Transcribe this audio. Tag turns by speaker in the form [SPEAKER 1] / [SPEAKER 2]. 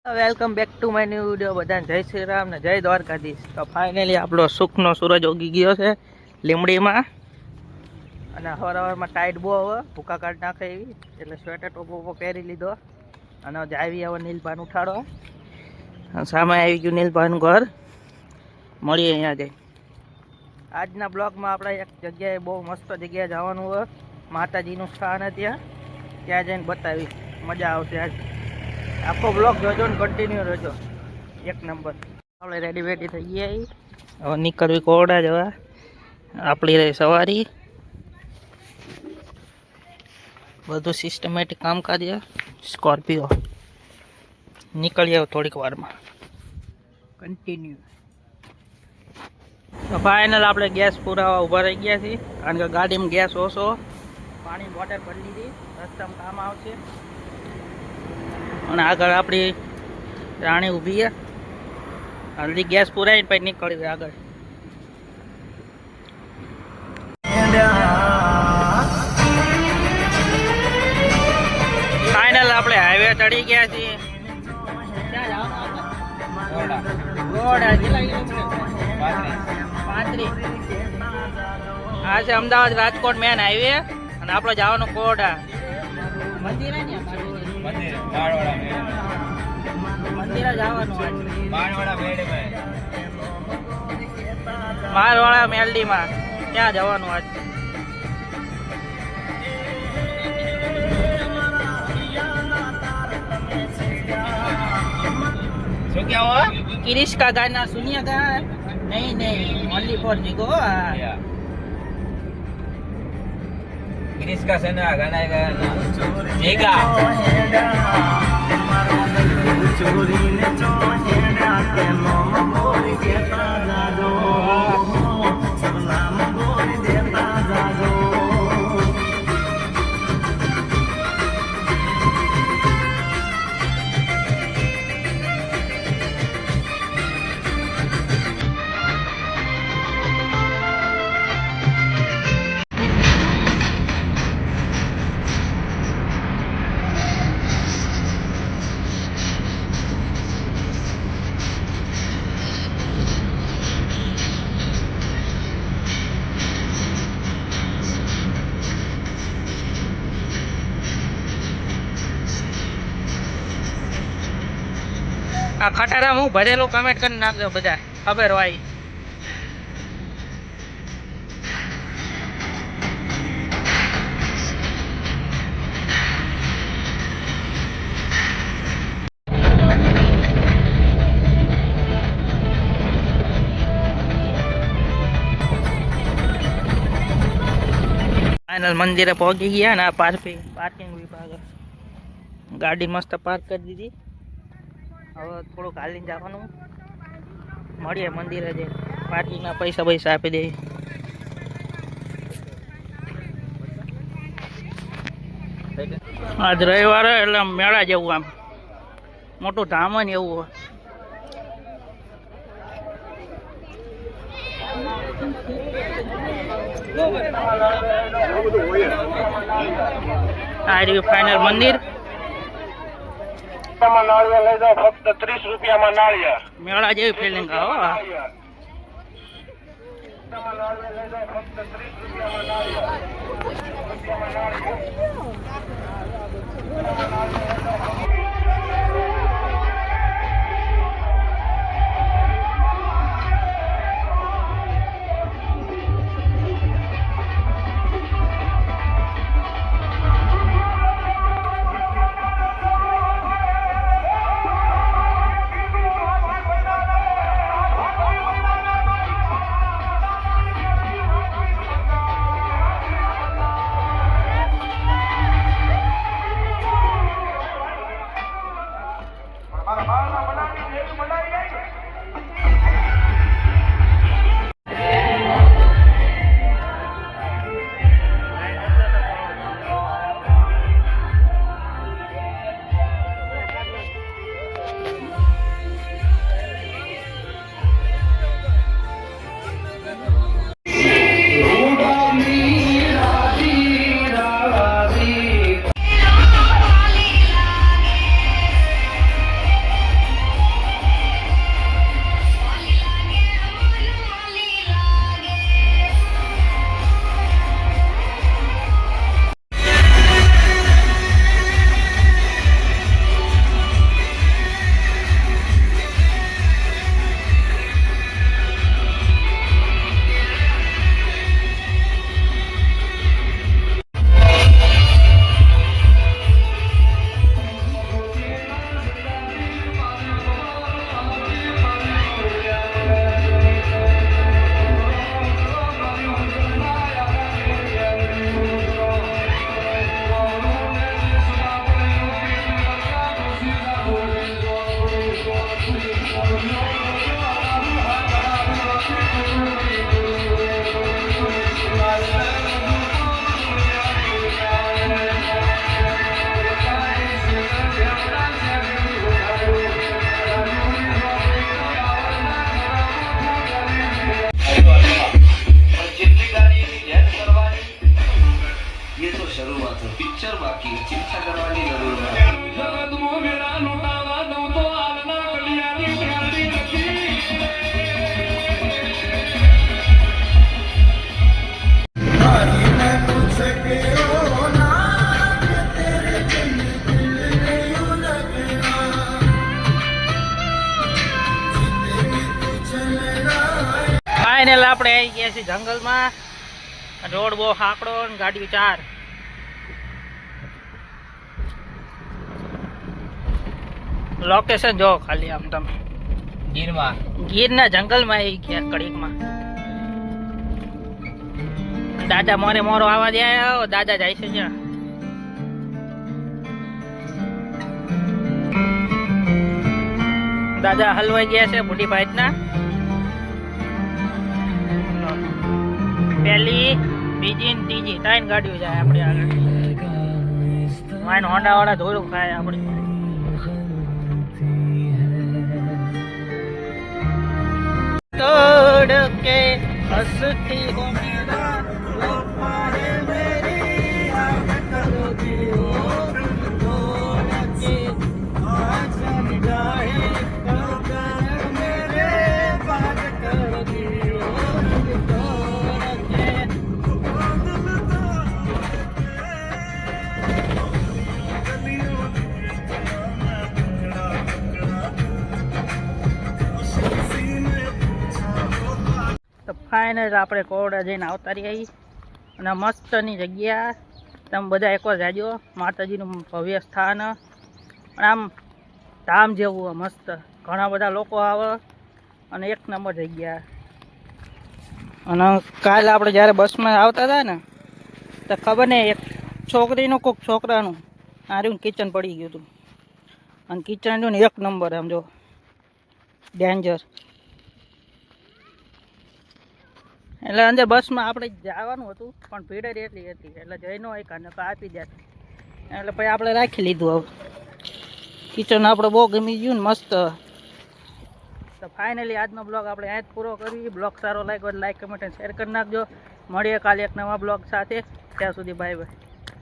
[SPEAKER 1] Welcome back to my new video. બધાને જય શ્રી રામ ને જય દ્વારકાધીશ. તો ફાઇનલી આપણો સુખનો સૂરજ ઉગી ગયો છે લીમડીમાં. અને સવારમાં ટાઈટ બહુ હવે ભૂકા કાઢી નાખે એવી, એટલે સ્વેટર ટોપો પહેરી લીધો. અને આવી હવે નીલભાન ઉઠાડો. સામે આવી ગયું નીલભાનું ઘર. મળીએ અહીંયા જઈ. આજના બ્લોગમાં આપણે એક જગ્યાએ બહુ મસ્ત જગ્યાએ જવાનું હોય, માતાજીનું સ્થાન ત્યાં જઈને બતાવી. મજા આવશે આજ. આખો બ્લોગ જોજો ને કન્ટિન્યુ રહેજો. એક નંબર. આપણે રેડી વેડી થઈ ગયા. હવે નીકળવી કોરડા જવા. આપણી રહી સવારી. બધું સિસ્ટમેટિક કામકાજ. સ્કોર્પિયો નીકળીએ થોડીક વારમાં. કન્ટિન્યુ. તો ફાઇનલ આપણે ગેસ પુરાવા ઊભા રહી ગયા છીએ, કારણ કે ગાડીમાં ગેસ ઓછો. પાણીની બોટલ ભરી લીધી, રસ્તામાં કામ આવશે. અને આગળ આપણી રાણી ઊભી છે. હલ્દી ગેસ પુરાઈને પછી નીકળી આગળ. ફાઇનલ આપણે હાઈવે ચડી ગયા છીએ. આ છે અમદાવાદ રાજકોટ મેન હાઈવે. અને આપણે જવાનું કોરડા મંદિર મારવાડા મેલડીમાં ત્યાં જવાનું આજ. શું क्या किरिश का गाना सुनिएगा. नहीं ओनली फॉर जिगो. किरिश का गाना गाएगा जेगा. चोरी ने चोहेड़ा के नाम बोल देता जादो, सब नाम बोल देता जादो. આ ખટારા હું ભરેલું કમેન્ટ કરી નાખજો બધા, ખબર હોય. ફાઇનલ મંદિરે પહોંચી ગયા ને આ પાર્કિંગ વિભાગ ગાડી મસ્ત પાર્ક કરી દીધી. હવે થોડુંક હાલીને જવાનું. મળીએ મંદિરે જઈ. પાર્કિંગના પૈસા આપી દઈએ. આજ રવિવારે એટલે મેળા જેવું, આમ મોટું ધામ ને એવું. આ રહ્યું ફાઇનલ મંદિર. નાળિયેર લઈ જાઓ, ફક્ત 30 રૂપિયામાં નાળિયેર. મેળા જેવી ફિલિંગ આવે.
[SPEAKER 2] पिक्चर बाकी चिंता करवानी जरूर है
[SPEAKER 1] ફાઇનલ આપણે આવી ગયા છીએ જંગલમાં. રોડ બહુ હાકડો ને ગાડીઓ 4. લોકેશન જો ખાલી આમ તમે ગીરના જંગલમાં આવી ગયા કડીકમાં. દાદા મોરો આવા દે. દાદા જાય છે જ્યાં દાદા હલવાઈ ગયા છે મોટી ભાઈના. પહેલી બીજી ને ત્રીજી 3 ગાડીઓ જાય આપણે આગળ. વાઈન હોન્ડા વાળા ધોરું ખાય આપણે. तोड़ के हंसती हो मेरा वफाए मेरी याद करोगी ओ तोड़ के आजन जाए कदर मेरे बात करोगी ओ तोड़ के તો ફાઇનલ આપણે કોરડા જઈને આવતા રહી. અને મસ્તની જગ્યા. તમે બધા એકવાર જાજો. માતાજીનું ભવ્ય સ્થાન અને આમ ધામ જેવું મસ્ત. ઘણા બધા લોકો આવે અને 1 નંબર જગ્યા. અને કાલે આપણે જ્યારે બસમાં આવતા હતા ને તો ખબર નહીં એક છોકરીનું કોઈક છોકરાનું આર્યું કિચન પડી ગયું હતું. અને કિચન જો ને 1 નંબર આમ જો ડેન્જર. એટલે અંદર બસમાં આપણે જવાનું હતું પણ ભીડ જ એટલી હતી એટલે જઈ ન હોય કાને તો આપી દે. એટલે પછી આપણે રાખી લીધું. હવે કિચન આપણે બહુ ગમી ગયું ને મસ્ત. તો ફાઇનલી આજનો બ્લોગ આપણે અહીંયા જ પૂરો કરી. બ્લોગ સારો લાગ્યો લાઈક કમેન્ટ અને શેર કરી નાખજો. મળીએ કાલે એક નવા બ્લોગ સાથે. ત્યાં સુધી બાય બાય.